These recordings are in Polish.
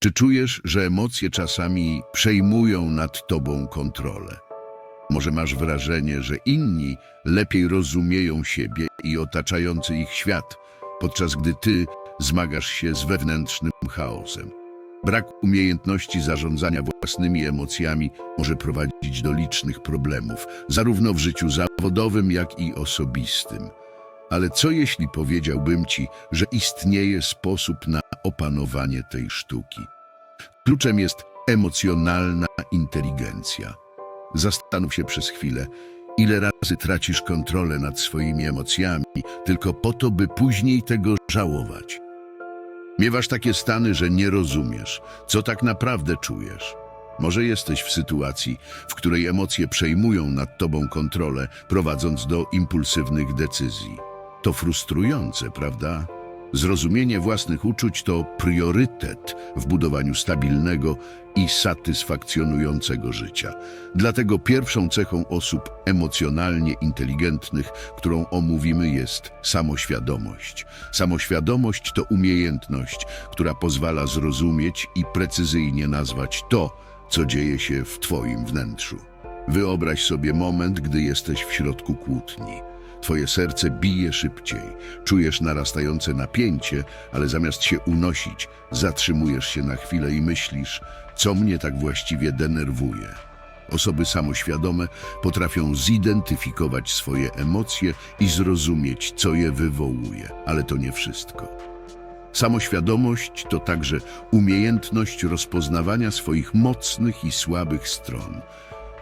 Czy czujesz, że emocje czasami przejmują nad tobą kontrolę? Może masz wrażenie, że inni lepiej rozumieją siebie i otaczający ich świat, podczas gdy ty zmagasz się z wewnętrznym chaosem. Brak umiejętności zarządzania własnymi emocjami może prowadzić do licznych problemów, zarówno w życiu zawodowym, jak i osobistym. Ale co jeśli powiedziałbym ci, że istnieje sposób na opanowanie tej sztuki? Kluczem jest emocjonalna inteligencja. Zastanów się przez chwilę, ile razy tracisz kontrolę nad swoimi emocjami, tylko po to, by później tego żałować. Miewasz takie stany, że nie rozumiesz, co tak naprawdę czujesz. Może jesteś w sytuacji, w której emocje przejmują nad tobą kontrolę, prowadząc do impulsywnych decyzji. To frustrujące, prawda? Zrozumienie własnych uczuć to priorytet w budowaniu stabilnego i satysfakcjonującego życia. Dlatego pierwszą cechą osób emocjonalnie inteligentnych, którą omówimy, jest samoświadomość. Samoświadomość to umiejętność, która pozwala zrozumieć i precyzyjnie nazwać to, co dzieje się w twoim wnętrzu. Wyobraź sobie moment, gdy jesteś w środku kłótni. Twoje serce bije szybciej, czujesz narastające napięcie, ale zamiast się unosić, zatrzymujesz się na chwilę i myślisz, co mnie tak właściwie denerwuje. Osoby samoświadome potrafią zidentyfikować swoje emocje i zrozumieć, co je wywołuje, ale to nie wszystko. Samoświadomość to także umiejętność rozpoznawania swoich mocnych i słabych stron.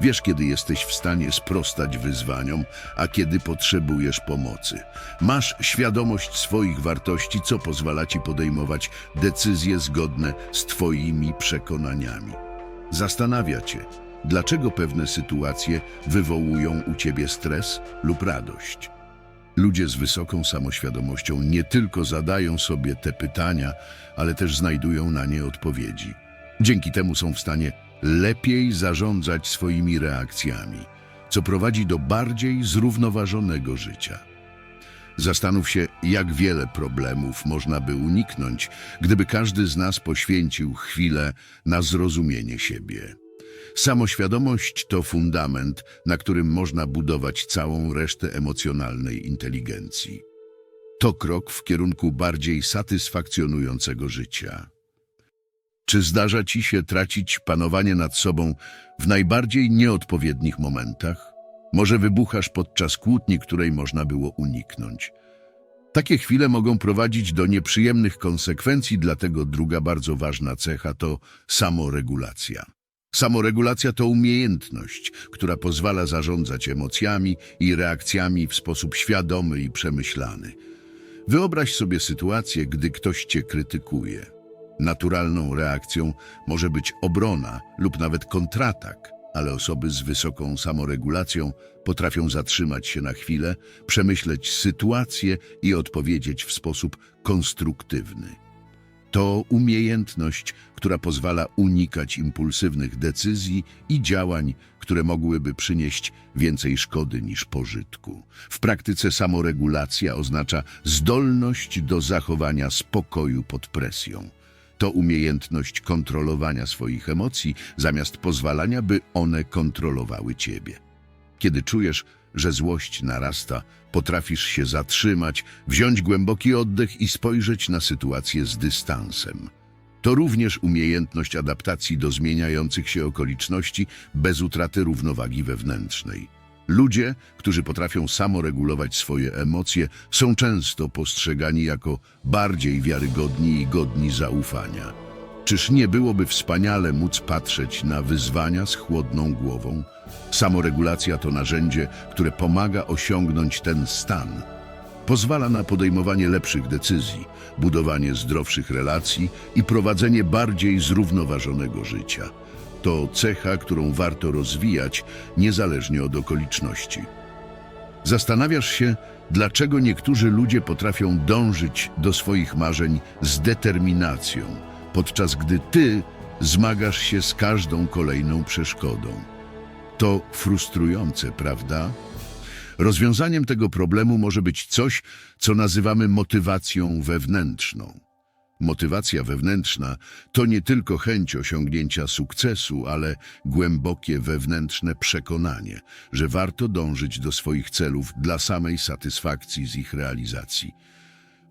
Wiesz, kiedy jesteś w stanie sprostać wyzwaniom, a kiedy potrzebujesz pomocy. Masz świadomość swoich wartości, co pozwala ci podejmować decyzje zgodne z twoimi przekonaniami. Zastanawia cię, dlaczego pewne sytuacje wywołują u ciebie stres lub radość. Ludzie z wysoką samoświadomością nie tylko zadają sobie te pytania, ale też znajdują na nie odpowiedzi. Dzięki temu są w stanie lepiej zarządzać swoimi reakcjami, co prowadzi do bardziej zrównoważonego życia. Zastanów się, jak wiele problemów można by uniknąć, gdyby każdy z nas poświęcił chwilę na zrozumienie siebie. Samoświadomość to fundament, na którym można budować całą resztę emocjonalnej inteligencji. To krok w kierunku bardziej satysfakcjonującego życia. Czy zdarza ci się tracić panowanie nad sobą w najbardziej nieodpowiednich momentach? Może wybuchasz podczas kłótni, której można było uniknąć. Takie chwile mogą prowadzić do nieprzyjemnych konsekwencji, dlatego druga bardzo ważna cecha to samoregulacja. Samoregulacja to umiejętność, która pozwala zarządzać emocjami i reakcjami w sposób świadomy i przemyślany. Wyobraź sobie sytuację, gdy ktoś cię krytykuje. Naturalną reakcją może być obrona lub nawet kontratak, ale osoby z wysoką samoregulacją potrafią zatrzymać się na chwilę, przemyśleć sytuację i odpowiedzieć w sposób konstruktywny. To umiejętność, która pozwala unikać impulsywnych decyzji i działań, które mogłyby przynieść więcej szkody niż pożytku. W praktyce samoregulacja oznacza zdolność do zachowania spokoju pod presją. To umiejętność kontrolowania swoich emocji, zamiast pozwalania, by one kontrolowały ciebie. Kiedy czujesz, że złość narasta, potrafisz się zatrzymać, wziąć głęboki oddech i spojrzeć na sytuację z dystansem. To również umiejętność adaptacji do zmieniających się okoliczności bez utraty równowagi wewnętrznej. Ludzie, którzy potrafią samoregulować swoje emocje, są często postrzegani jako bardziej wiarygodni i godni zaufania. Czyż nie byłoby wspaniale móc patrzeć na wyzwania z chłodną głową? Samoregulacja to narzędzie, które pomaga osiągnąć ten stan. Pozwala na podejmowanie lepszych decyzji, budowanie zdrowszych relacji i prowadzenie bardziej zrównoważonego życia. To cecha, którą warto rozwijać niezależnie od okoliczności. Zastanawiasz się, dlaczego niektórzy ludzie potrafią dążyć do swoich marzeń z determinacją, podczas gdy ty zmagasz się z każdą kolejną przeszkodą. To frustrujące, prawda? Rozwiązaniem tego problemu może być coś, co nazywamy motywacją wewnętrzną. Motywacja wewnętrzna to nie tylko chęć osiągnięcia sukcesu, ale głębokie wewnętrzne przekonanie, że warto dążyć do swoich celów dla samej satysfakcji z ich realizacji.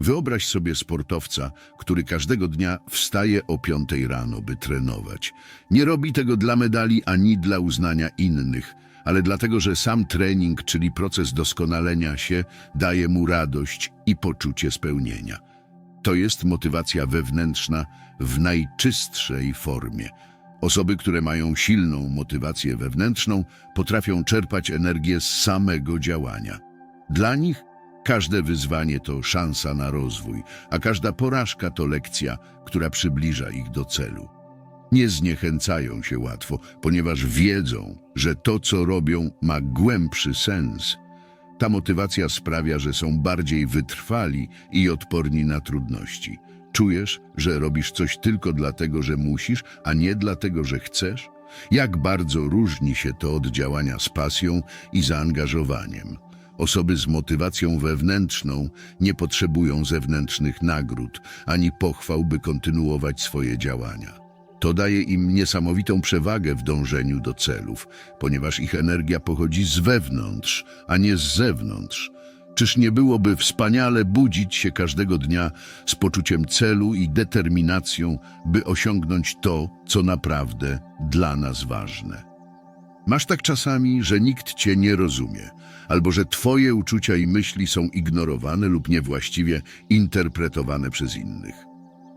Wyobraź sobie sportowca, który każdego dnia wstaje o 5 rano, by trenować. Nie robi tego dla medali ani dla uznania innych, ale dlatego, że sam trening, czyli proces doskonalenia się, daje mu radość i poczucie spełnienia. To jest motywacja wewnętrzna w najczystszej formie. Osoby, które mają silną motywację wewnętrzną, potrafią czerpać energię z samego działania. Dla nich każde wyzwanie to szansa na rozwój, a każda porażka to lekcja, która przybliża ich do celu. Nie zniechęcają się łatwo, ponieważ wiedzą, że to, co robią, ma głębszy sens. Ta motywacja sprawia, że są bardziej wytrwali i odporni na trudności. Czujesz, że robisz coś tylko dlatego, że musisz, a nie dlatego, że chcesz? Jak bardzo różni się to od działania z pasją i zaangażowaniem. Osoby z motywacją wewnętrzną nie potrzebują zewnętrznych nagród ani pochwał, by kontynuować swoje działania. To daje im niesamowitą przewagę w dążeniu do celów, ponieważ ich energia pochodzi z wewnątrz, a nie z zewnątrz. Czyż nie byłoby wspaniale budzić się każdego dnia z poczuciem celu i determinacją, by osiągnąć to, co naprawdę dla nas ważne? Masz tak czasami, że nikt cię nie rozumie, albo że twoje uczucia i myśli są ignorowane lub niewłaściwie interpretowane przez innych.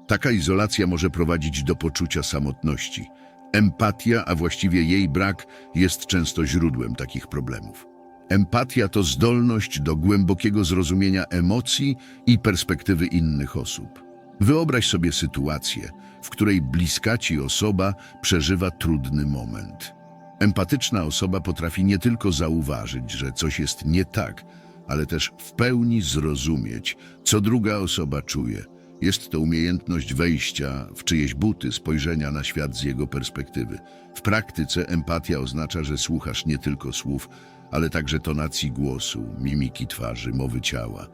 Taka izolacja może prowadzić do poczucia samotności. Empatia, a właściwie jej brak, jest często źródłem takich problemów. Empatia to zdolność do głębokiego zrozumienia emocji i perspektywy innych osób. Wyobraź sobie sytuację, w której bliska ci osoba przeżywa trudny moment. Empatyczna osoba potrafi nie tylko zauważyć, że coś jest nie tak, ale też w pełni zrozumieć, co druga osoba czuje. Jest to umiejętność wejścia w czyjeś buty, spojrzenia na świat z jego perspektywy. W praktyce empatia oznacza, że słuchasz nie tylko słów, ale także tonacji głosu, mimiki twarzy, mowy ciała.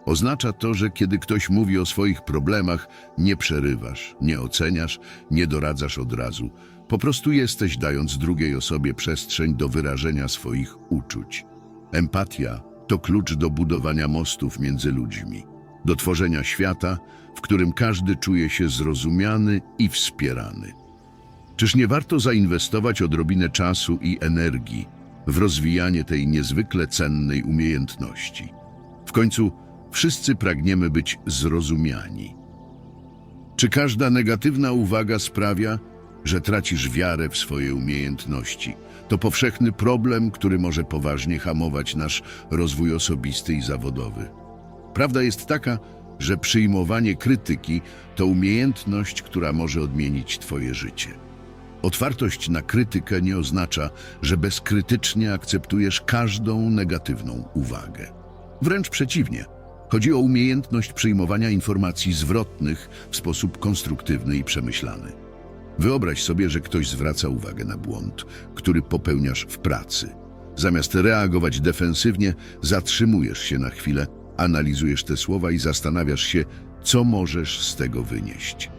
Oznacza to, że kiedy ktoś mówi o swoich problemach, nie przerywasz, nie oceniasz, nie doradzasz od razu. Po prostu jesteś, dając drugiej osobie przestrzeń do wyrażenia swoich uczuć. Empatia to klucz do budowania mostów między ludźmi, do tworzenia świata, w którym każdy czuje się zrozumiany i wspierany. Czyż nie warto zainwestować odrobinę czasu i energii w rozwijanie tej niezwykle cennej umiejętności? W końcu wszyscy pragniemy być zrozumiani. Czy każda negatywna uwaga sprawia, że tracisz wiarę w swoje umiejętności? To powszechny problem, który może poważnie hamować nasz rozwój osobisty i zawodowy. Prawda jest taka, że przyjmowanie krytyki to umiejętność, która może odmienić twoje życie. Otwartość na krytykę nie oznacza, że bezkrytycznie akceptujesz każdą negatywną uwagę. Wręcz przeciwnie, chodzi o umiejętność przyjmowania informacji zwrotnych w sposób konstruktywny i przemyślany. Wyobraź sobie, że ktoś zwraca uwagę na błąd, który popełniasz w pracy. Zamiast reagować defensywnie, zatrzymujesz się na chwilę, analizujesz te słowa i zastanawiasz się, co możesz z tego wynieść.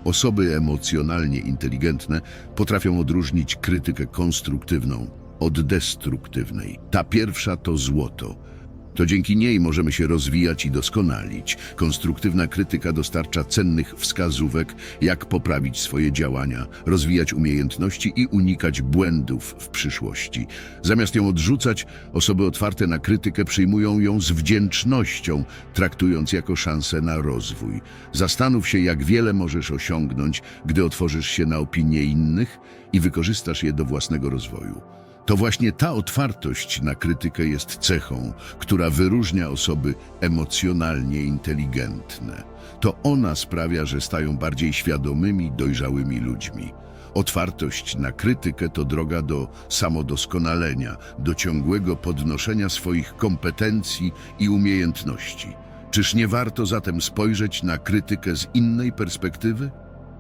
Osoby emocjonalnie inteligentne potrafią odróżnić krytykę konstruktywną od destruktywnej. Ta pierwsza to złoto. To dzięki niej możemy się rozwijać i doskonalić. Konstruktywna krytyka dostarcza cennych wskazówek, jak poprawić swoje działania, rozwijać umiejętności i unikać błędów w przyszłości. Zamiast ją odrzucać, osoby otwarte na krytykę przyjmują ją z wdzięcznością, traktując jako szansę na rozwój. Zastanów się, jak wiele możesz osiągnąć, gdy otworzysz się na opinie innych i wykorzystasz je do własnego rozwoju. To właśnie ta otwartość na krytykę jest cechą, która wyróżnia osoby emocjonalnie inteligentne. To ona sprawia, że stają bardziej świadomymi, dojrzałymi ludźmi. Otwartość na krytykę to droga do samodoskonalenia, do ciągłego podnoszenia swoich kompetencji i umiejętności. Czyż nie warto zatem spojrzeć na krytykę z innej perspektywy?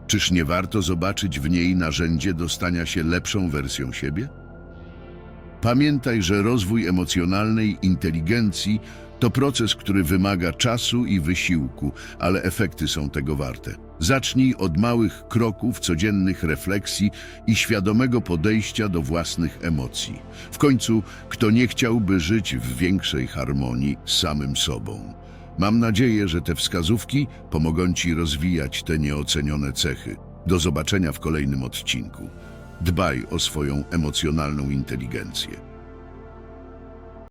Czyż nie warto zobaczyć w niej narzędzie do stania się lepszą wersją siebie? Pamiętaj, że rozwój emocjonalnej inteligencji to proces, który wymaga czasu i wysiłku, ale efekty są tego warte. Zacznij od małych kroków, codziennych refleksji i świadomego podejścia do własnych emocji. W końcu, kto nie chciałby żyć w większej harmonii z samym sobą? Mam nadzieję, że te wskazówki pomogą Ci rozwijać te nieocenione cechy. Do zobaczenia w kolejnym odcinku. Dbaj o swoją emocjonalną inteligencję.